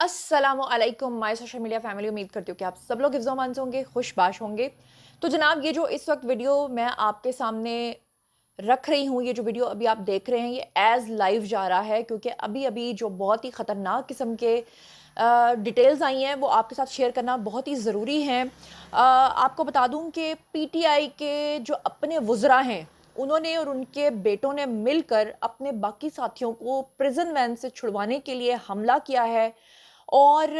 अस्सलामुअलैकुम my social media family. उम्मीद करती हूँ कि आप सब लोग हिफ्ज़-ओ-अमान से होंगे, खुशबाश होंगे। तो जनाब, ये जो इस वक्त वीडियो मैं आपके सामने रख रही हूँ, ये जो वीडियो अभी आप देख रहे हैं, ये एज़ लाइव जा रहा है क्योंकि अभी-अभी जो बहुत ही ख़तरनाक किस्म के डिटेल्स आई हैं वो आपके साथ शेयर करना बहुत ही ज़रूरी है। आपको बता दूँ कि पीटीआई के जो अपने वुज़रा हैं, उन्होंने और उनके बेटों ने मिलकर अपने बाकी साथियों को प्रिज़न वैन से छुड़वाने के लिए हमला किया है। और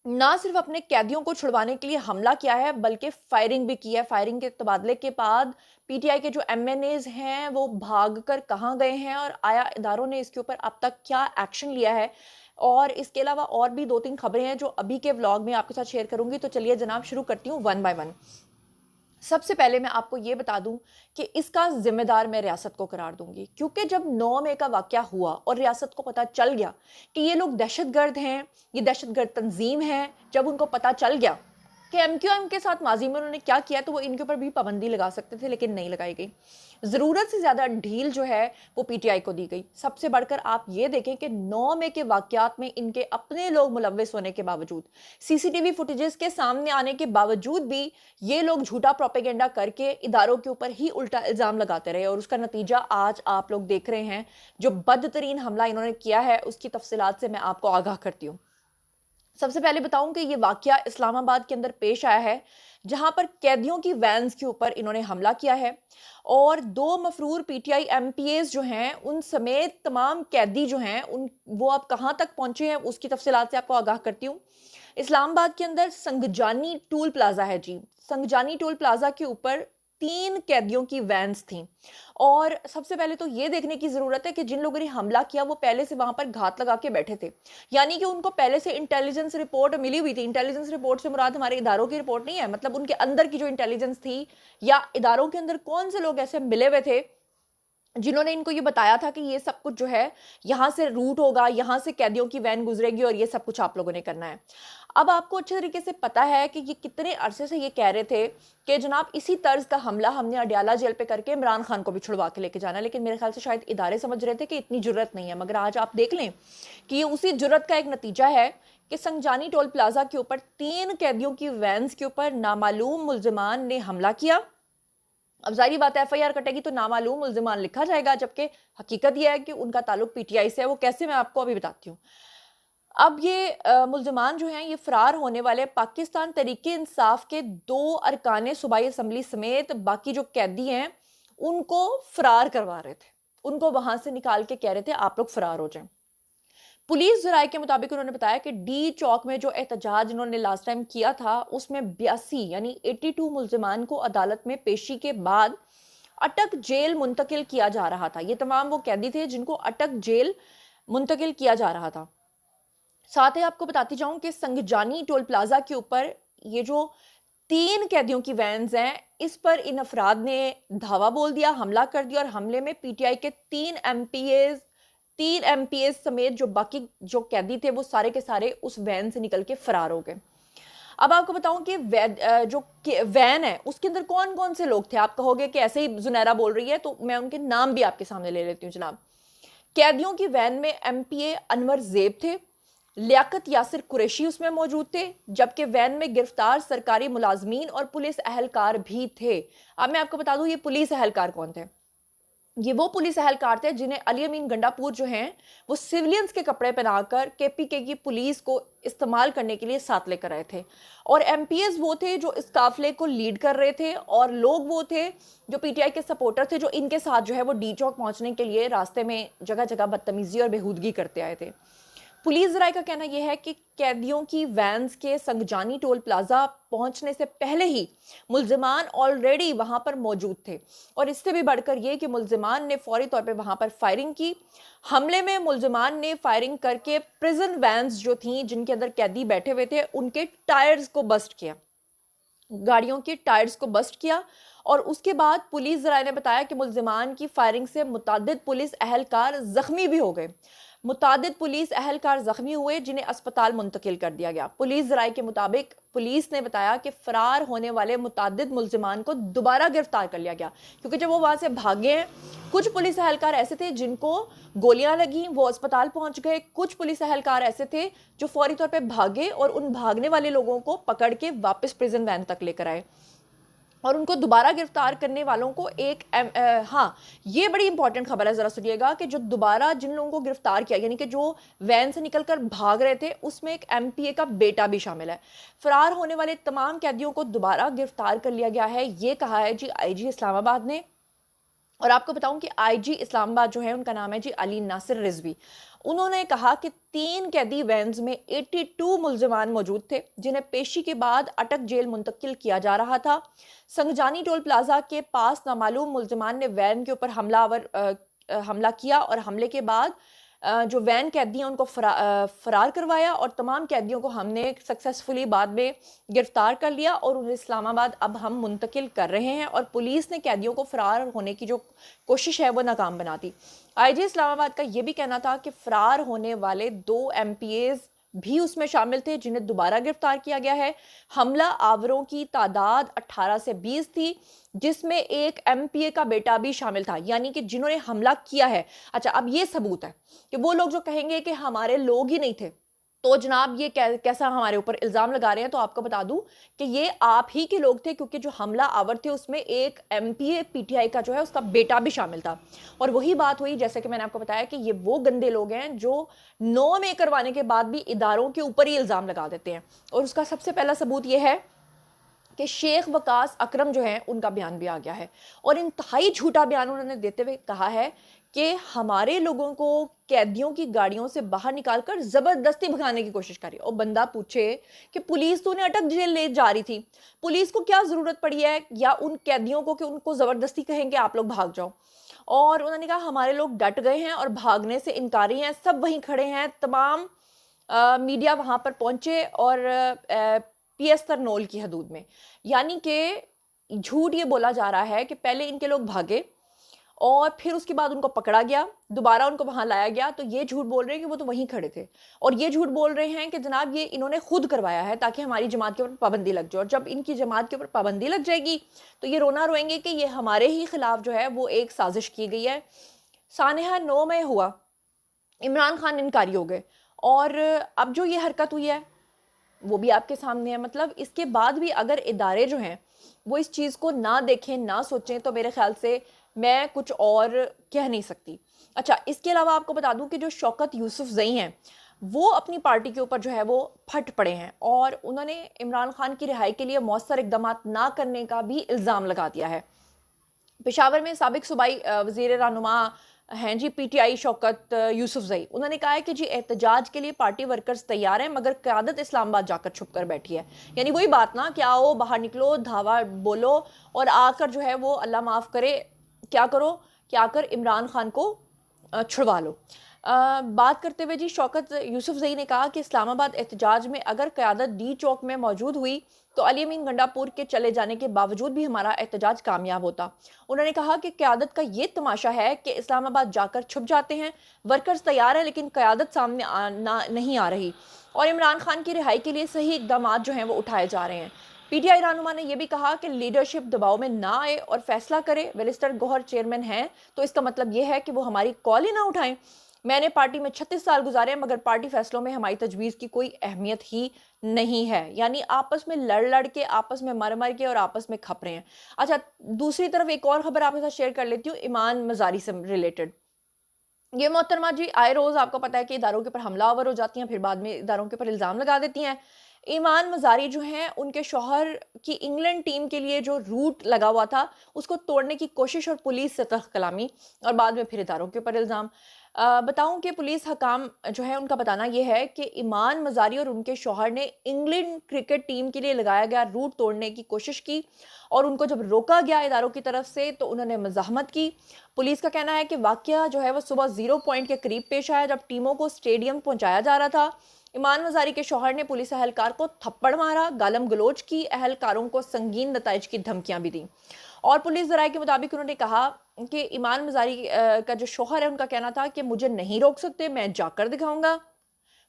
ना सिर्फ अपने कैदियों को छुड़वाने के लिए हमला किया है, बल्कि फायरिंग भी की है। फायरिंग के तबादले के बाद पीटीआई के जो एमएनएज़ हैं, वो भागकर कहाँ गए हैं और आया इदारों ने इसके ऊपर अब तक क्या एक्शन लिया है। और इसके अलावा और भी 2-3 खबरें हैं, जो अभी के व्लॉग में आपके साथ शेयर करूँगी। तो चलिए जनाब, शुरू करती हूँ वन बाय वन। सबसे पहले मैं आपको ये बता दूं कि इसका जिम्मेदार मैं रियासत को करार दूंगी, क्योंकि जब 9 मई का वाकया हुआ और रियासत को पता चल गया कि ये लोग दहशतगर्द हैं, ये दहशतगर्द तंजीम है, जब उनको पता चल गया कि एमक्यूएम के साथ माजी में उन्होंने क्या किया, तो वो इनके ऊपर भी पाबंदी लगा सकते थे, लेकिन नहीं लगाई गई। ज़रूरत से ज़्यादा ढील जो है वो पीटीआई को दी गई। सबसे बढ़कर आप ये देखें कि 9 मई के वाकयात में इनके अपने लोग मुलव्विस होने के बावजूद, सीसीटीवी फुटेजेस के सामने आने के बावजूद भी ये लोग झूठा प्रोपेगेंडा करके इदारों के ऊपर ही उल्टा इल्ज़ाम लगाते रहे, और उसका नतीजा आज आप लोग देख रहे हैं। जो बदतरीन हमला इन्होंने किया है, उसकी तफसीलात से मैं आपको आगाह करती हूँ। सबसे पहले बताऊं कि ये वाकया इस्लामाबाद के अंदर पेश आया है, जहां पर कैदियों की वैन्स के ऊपर इन्होंने हमला किया है। और 2 मफरूर पीटीआई एमपीएस जो हैं, उन समेत तमाम कैदी जो हैं, उन वो अब कहां तक पहुंचे हैं, उसकी तफसीलात से आपको आगाह करती हूँ। इस्लामाबाद के अंदर संगजानी टोल प्लाजा है जी। संगजानी टोल प्लाजा के ऊपर 3 कैदियों की वैन्स थीं। और सबसे पहले तो ये देखने की ज़रूरत है कि जिन लोगों ने हमला किया वो पहले से वहाँ पर घात लगा के बैठे थे। यानी कि उनको पहले से इंटेलिजेंस रिपोर्ट मिली हुई थी। इंटेलिजेंस रिपोर्ट से मुराद हमारे इदारों की रिपोर्ट नहीं है, मतलब उनके अंदर की जो इंटेलिजेंस थी, या इदारों के अंदर कौन से लोग ऐसे मिले हुए थे जिन्होंने इनको ये बताया था कि ये सब कुछ जो है, यहाँ से रूट होगा, यहाँ से कैदियों की वैन गुजरेगी और ये सब कुछ आप लोगों ने करना है। अब आपको अच्छे तरीके से पता है कि ये कितने अरसे से ये कह रहे थे कि जनाब, इसी तर्ज का हमला हमने अडयाला जेल पे करके इमरान खान को भी छुड़वा के लेके जाना है। लेकिन मेरे ख्याल से शायद इदारे समझ रहे थे कि इतनी जुर्रत नहीं है, मगर आज आप देख लें कि ये उसी जुर्रत का एक नतीजा है कि संगजानी टोल प्लाजा के ऊपर 3 कैदियों की वैन्स के ऊपर नामालूम मुल्जिमान ने हमला किया। अब जाहिर बात है, एफआईआर कटेगी तो नामालूम मुल्जिमान लिखा जाएगा, जबकि हकीकत यह है कि उनका ताल्लुक पीटीआई से है। वो कैसे, मैं आपको अभी बताती हूँ। अब ये मुल्जिमान जो हैं, ये फरार होने वाले पाकिस्तान तहरीके इंसाफ के 2 अरकान सूबाई असम्बली समेत बाकी जो कैदी हैं, उनको फरार करवा रहे थे। उनको वहां से निकाल के कह रहे थे आप लोग फरार हो जाएं। पुलिस जराये के मुताबिक उन्होंने बताया कि डी चौक में जो एहतजाज इन्होंने लास्ट टाइम किया था, उसमें 82 यानी 82 मुल्जिमान को अदालत में पेशी के बाद अटक जेल मुंतकिल किया जा रहा था। ये तमाम वो कैदी थे जिनको अटक जेल मुंतकिल किया जा रहा था। साथ ही आपको बताती जाऊं कि संगजानी टोल प्लाजा के ऊपर ये जो 3 कैदियों की वैन्स हैं, इस पर इन अफराद ने धावा बोल दिया, हमला कर दिया, और हमले में पीटीआई के 3 एमपीएस समेत जो बाकी जो कैदी थे, वो सारे के सारे उस वैन से निकल के फरार हो गए। अब आपको बताऊं कि जो वैन है, उसके अंदर कौन कौन से लोग थे। आप कहोगे कि ऐसे ही जुनैरा बोल रही है, तो मैं उनके नाम भी आपके सामने ले लेती हूँ जनाब। कैदियों की वैन में एमपीए अनवर जेब थे, लियाकत यासिर कुरैशी उसमें मौजूद थे, जबकि वैन में गिरफ्तार सरकारी मुलाजमीन और पुलिस अहलकार भी थे। अब मैं आपको बता दूं, ये पुलिस अहलकार कौन थे। ये वो पुलिस अहलकार थे जिन्हें अली अमीन गंडापुर जो हैं, वो सिविलियंस के कपड़े पहनाकर केपीके की पुलिस को इस्तेमाल करने के लिए साथ लेकर आए थे। और एमपीएस वो थे जो इस काफिले को लीड कर रहे थे, और लोग वो थे जो पीटीआई के सपोर्टर थे, जो इनके साथ जो है वो डी चौक पहुंचने के लिए रास्ते में जगह जगह बदतमीजी और बेहूदगी करते आए थे। पुलिस जराये का कहना यह है कि कैदियों की वैन्स के संगजानी टोल प्लाजा पहुंचने से पहले ही मुल्जिमान ऑलरेडी वहां पर मौजूद थे, और इससे भी बढ़कर यह कि मुल्जिमान ने फौरी तौर पे वहां पर फायरिंग की। हमले में मुल्जिमान ने फायरिंग करके प्रिजन वैन्स जो थी, जिनके अंदर कैदी बैठे हुए थे, उनके टायर्स को बस्ट किया, गाड़ियों के टायर्स को बस्ट किया। और उसके बाद पुलिस जराये ने बताया कि मुल्जिमान की फायरिंग से मुतादिद पुलिस अहलकार जख्मी भी हो गए। मुतादिद पुलिस अहलकार जख्मी हुए जिन्हें अस्पताल मुंतकिल कर दिया गया। पुलिस ज़राए के मुताबिक पुलिस ने बताया कि फरार होने वाले मुतादिद मुल्जिमान को दोबारा गिरफ्तार कर लिया गया, क्योंकि जब वो वहां से भागे हैं, कुछ पुलिस अहलकार ऐसे थे जिनको गोलियां लगी, वो अस्पताल पहुंच गए। कुछ पुलिस अहलकार ऐसे थे जो फौरी तौर पर भागे और उन भागने वाले लोगों को पकड़ के वापस प्रिजन वैन तक लेकर आए और उनको दोबारा गिरफ्तार करने वालों को हाँ, ये बड़ी इंपॉर्टेंट खबर है, ज़रा सुनिएगा कि जो दोबारा जिन लोगों को गिरफ्तार किया, यानी कि जो वैन से निकलकर भाग रहे थे, उसमें एक एमपीए का बेटा भी शामिल है। फरार होने वाले तमाम कैदियों को दोबारा गिरफ्तार कर लिया गया है, ये कहा है जी आईजी इस्लामाबाद ने। और आपको बताऊं कि आईजी इस्लामाबाद जो है उनका नाम है जी अली नासिर रिजवी। उन्होंने कहा कि 3 कैदी वैन्स में 82 मुल्जिमान मौजूद थे जिन्हें पेशी के बाद अटक जेल मुंतकिल किया जा रहा था। संगजानी टोल प्लाजा के पास नामालूम मुल्जिमान ने वैन के ऊपर हमला किया और हमले के बाद जो वैन कैदी हैं उनको फरार करवाया और तमाम कैदियों को हमने सक्सेसफुली बाद में गिरफ्तार कर लिया और उन्हें इस्लामाबाद अब हम मुंतकिल कर रहे हैं। और पुलिस ने कैदियों को फरार होने की जो कोशिश है वो नाकाम बना दी। आईजी इस्लामाबाद का ये भी कहना था कि फरार होने वाले 2 एमपीएज भी उसमें शामिल थे जिन्हें दोबारा गिरफ्तार किया गया है। हमला आवरों की तादाद 18 से 20 थी, जिसमें एक एमपीए का बेटा भी शामिल था, यानी कि जिन्होंने हमला किया है। अच्छा, अब ये सबूत है कि वो लोग जो कहेंगे कि हमारे लोग ही नहीं थे, तो जनाब ये कैसा हमारे ऊपर इल्ज़ाम लगा रहे हैं। तो आपको बता दूं कि ये आप ही के लोग थे, क्योंकि जो हमला आवर थे उसमें एक एमपीए पीटीआई का जो है उसका बेटा भी शामिल था। और वही बात हुई, जैसे कि मैंने आपको बताया कि ये वो गंदे लोग हैं जो 9 में करवाने के बाद भी इदारों के ऊपर ही इल्ज़ाम लगा देते हैं। और उसका सबसे पहला सबूत ये है कि शेख वकास अकरम जो है उनका बयान भी आ गया है और इंतहाई झूठा बयान उन्होंने देते हुए कहा है कि हमारे लोगों को कैदियों की गाड़ियों से बाहर निकालकर जबरदस्ती भगाने की कोशिश करी। और बंदा पूछे कि पुलिस तो उन्हें अटक जेल ले जा रही थी, पुलिस को क्या जरूरत पड़ी है या उन कैदियों को कि उनको जबरदस्ती कहेंगे आप लोग भाग जाओ। और उन्होंने कहा हमारे लोग डट गए हैं और भागने से इनकारी हैं, सब वहीं खड़े हैं। तमाम मीडिया वहां पर पहुंचे और पीएस तरनोल की हदूद में, यानी कि झूठ ये बोला जा रहा है कि पहले इनके लोग भागे और फिर उसके बाद उनको पकड़ा गया, दोबारा उनको वहां लाया गया। तो ये झूठ बोल रहे हैं कि वो तो वहीं खड़े थे। और ये झूठ बोल रहे हैं कि जनाब ये इन्होंने खुद करवाया है ताकि हमारी जमात के ऊपर पाबंदी लग जाए। और जब इनकी जमात के ऊपर पाबंदी लग जाएगी तो ये रोना रोएंगे कि ये हमारे ही खिलाफ जो है वो एक साजिश की गई है। सानहा 9 में हुआ, इमरान खान इनकारी हो गए और अब जो ये हरकत हुई है वो भी आपके सामने है। मतलब इसके बाद भी अगर इदारे जो हैं वो इस चीज़ को ना देखें ना सोचें तो मेरे ख्याल से मैं कुछ और कह नहीं सकती। अच्छा, इसके अलावा आपको बता दूं कि जो शौकत यूसुफजई हैं वो अपनी पार्टी के ऊपर जो है वो फट पड़े हैं और उन्होंने इमरान खान की रिहाई के लिए मौसर इकदाम ना करने का भी इल्ज़ाम लगा दिया है। पेशावर में साबिक सूबाई वज़ीर रहनुमा हैं जी पीटीआई शौकत यूसुफजई, उन्होंने कहा है कि जी एहतजाज के लिए पार्टी वर्कर्स तैयार हैं मगर क़यादत इस्लामाबाद जाकर छुप कर बैठी है। यानी वही बात ना कि आओ बाहर निकलो, धावा बोलो और आकर जो है वो अल्लाह माफ़ करे क्या करो कि आकर इमरान खान को छुड़वा लो। बात करते हुए जी शौकत यूसुफजई ने कहा कि इस्लामाबाद एहतजाज में अगर क़यादत डी चौक में मौजूद हुई तो अली अमीन गंडापुर के चले जाने के बावजूद भी हमारा एहतजाज कामयाब होता। उन्होंने कहा कि क़यादत का ये तमाशा है कि इस्लामाबाद जाकर छुप जाते हैं, वर्कर्स तैयार हैं लेकिन क़यादत सामने नहीं आ रही और इमरान खान की रिहाई के लिए सही इकदाम जो हैं वो उठाए जा रहे हैं। पीटीआई रहनुमा ने यह भी कहा कि लीडरशिप दबाव में ना आए और फैसला करे। वेलिस्टर गौहर चेयरमैन हैं तो इसका मतलब यह है कि वो हमारी कॉल ही ना उठाएं। मैंने पार्टी में 36 साल गुजारे मगर पार्टी फैसलों में हमारी तजवीज़ की कोई अहमियत ही नहीं है। यानी आपस में लड़ लड़ के, आपस में मर मर के और आपस में खप रहे हैं। अच्छा, दूसरी तरफ एक और खबर आपके साथ शेयर कर लेती हूँ ईमान मजारी से रिलेटेड। ये मोहतरमा जी आए रोज़ आपको पता है कि इदारों के ऊपर हमलावर हो जाती हैं, फिर बाद में इदारों के ऊपर इल्ज़ाम लगा देती हैं। ईमान मजारी जो हैं उनके शौहर की इंग्लैंड टीम के लिए जो रूट लगा हुआ था उसको तोड़ने की कोशिश और पुलिस से तख्त कलामी और बाद में फिर इदारों के ऊपर इल्ज़ाम। बताऊं कि पुलिस हकाम जो है उनका बताना यह है कि ईमान मजारी और उनके शौहर ने इंग्लैंड क्रिकेट टीम के लिए लगाया गया रूट तोड़ने की कोशिश की और उनको जब रोका गया इदारों की तरफ से तो उन्होंने मज़ाहमत की। पुलिस का कहना है कि वाकया जो है वो सुबह 0 पॉइंट के करीब पेश आया जब टीमों को स्टेडियम पहुंचाया जा रहा था। ईमान मजारी के शौहर ने पुलिस अहलकार को थप्पड़ मारा, गालम गलोच की, अहलकारों को संगीन नताइज की धमकियां भी दी। और पुलिस ज़राए के मुताबिक उन्होंने कहा कि ईमान मज़ारी का जो शौहर है उनका कहना था कि मुझे नहीं रोक सकते, मैं जाकर दिखाऊँगा।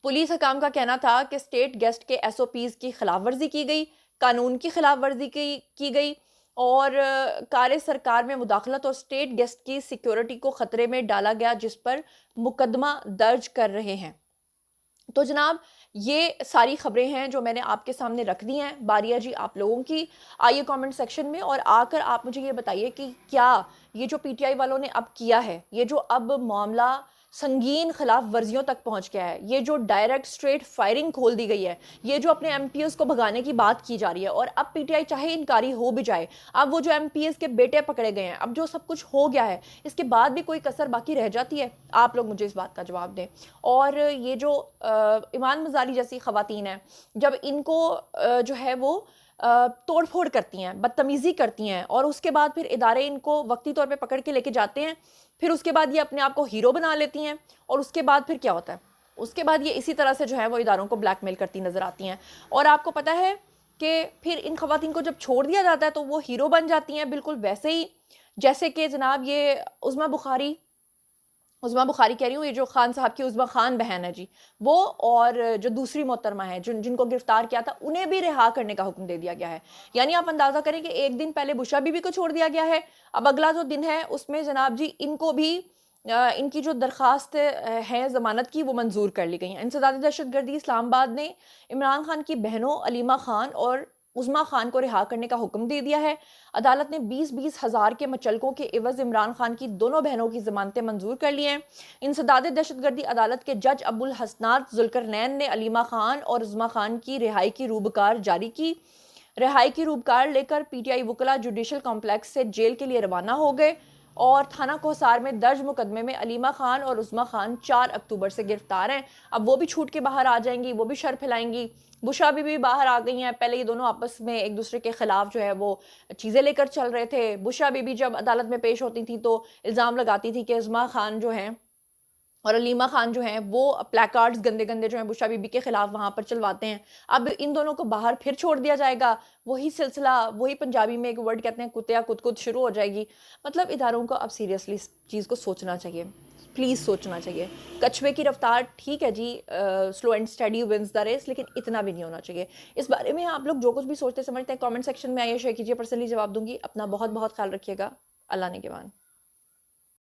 पुलिस हकाम का कहना था कि स्टेट गेस्ट के एसओपीज़ की खिलाफ वर्जी की गई, कानून की खिलाफ वर्जी की गई और कार्य सरकार में मुदाखलत और स्टेट गेस्ट की सिक्योरिटी को खतरे में डाला गया, जिस पर मुकदमा दर्ज कर रहे हैं। तो जनाब, ये सारी खबरें हैं जो मैंने आपके सामने रख दी हैं। बारी है जी आप लोगों की। आइए कमेंट सेक्शन में और आकर आप मुझे ये बताइए कि क्या ये जो पीटीआई वालों ने अब किया है, ये जो अब मामला संगीन खिलाफ वर्जियों तक पहुंच गया है, ये जो डायरेक्ट स्ट्रेट फायरिंग खोल दी गई है, ये जो अपने एमपीएस को भगाने की बात की जा रही है और अब पीटीआई चाहे इनकारी हो भी जाए, अब वो जो एमपीएस के बेटे पकड़े गए हैं, अब जो सब कुछ हो गया है, इसके बाद भी कोई कसर बाकी रह जाती है? आप लोग मुझे इस बात का जवाब दें। और ये जो ईमान मज़ारी जैसी ख़वातीन हैं, जब इनको जो है वो तोड़ फोड़ करती हैं, बदतमीज़ी करती हैं और उसके बाद फिर इदारे इनको वक्ती तौर पे पकड़ के लेके जाते हैं, फिर उसके बाद ये अपने आप को हीरो बना लेती हैं और उसके बाद फिर क्या होता है? उसके बाद ये इसी तरह से जो है वो इदारों को ब्लैकमेल करती नज़र आती हैं। और आपको पता है कि फिर इन ख़वातीन को जब छोड़ दिया जाता है तो वो हीरो बन जाती हैं, बिल्कुल वैसे ही जैसे कि जनाब ये उज़्मा बुखारी कह रही हूँ, ये जो खान साहब की उज़्मा खान बहन है जी, वो और जो दूसरी मोहतरमा है जिनको गिरफ्तार किया था, उन्हें भी रिहा करने का हुक्म दे दिया गया है। यानी आप अंदाज़ा करें कि एक दिन पहले बुशरा बीबी को छोड़ दिया गया है, अब अगला जो दिन है उसमें जनाब जी इनको भी इनकी जो दरख्वास्त है ज़मानत की वो मंजूर कर ली गई है। इंसदाद दहशतगर्दी इस्लामाबाद ने इमरान खान की बहनों अलीमा खान और उज़्मा खान को रिहा करने का हुक्म दे दिया है। अदालत ने 20-20 हज़ार के मचलकों के एवज़ इमरान खान की दोनों बहनों की ज़मानतें मंजूर कर ली हैं। इंसदाद दहशतगर्दी अदालत के जज अबुल हसनात जुल्करनैन ने अलीमा खान और उज़्मा खान की रिहाई की रूबकार जारी की। रिहाई की रूबकार लेकर पीटीआई वकला जुडिशल कॉम्प्लेक्स से जेल के लिए रवाना हो गए और थाना कोहसार में दर्ज मुकदमे में अलीमा खान और उज़्मा खान 4 अक्टूबर से गिरफ्तार हैं। अब वो भी छूट के बाहर आ जाएंगी, वो भी शर फैलाएंगी। बुशरा भी बाहर आ गई हैं। पहले ये दोनों आपस में एक दूसरे के खिलाफ जो है वो चीज़ें लेकर चल रहे थे। बुशरा बीबी जब अदालत में पेश होती थी तो इल्ज़ाम लगाती थी कि उज़्मा खान जो हैं और अलीमा खान जो हैं वो प्लेकार्ड्स गंदे-गंदे जो हैं बुशरा बीबी के खिलाफ वहाँ पर चलवाते हैं। अब इन दोनों को बाहर फिर छोड़ दिया जाएगा। वही सिलसिला, वही पंजाबी में एक वर्ड कहते हैं कुत्ते या कुत-कुत शुरू हो जाएगी। मतलब इदारों को अब सीरियसली इस चीज़ को सोचना चाहिए। प्लीज़ सोचना चाहिए। कछुए की रफ्तार ठीक है जी, slow and steady wins the race, लेकिन इतना भी नहीं होना चाहिए। इस बारे में आप लोग जो कुछ भी सोचते समझते हैं कमेंट सेक्शन में आइए शेयर कीजिए, पर्सनली जवाब दूँगी। अपना बहुत-बहुत ख्याल रखिएगा। अल्लाह ने के मान।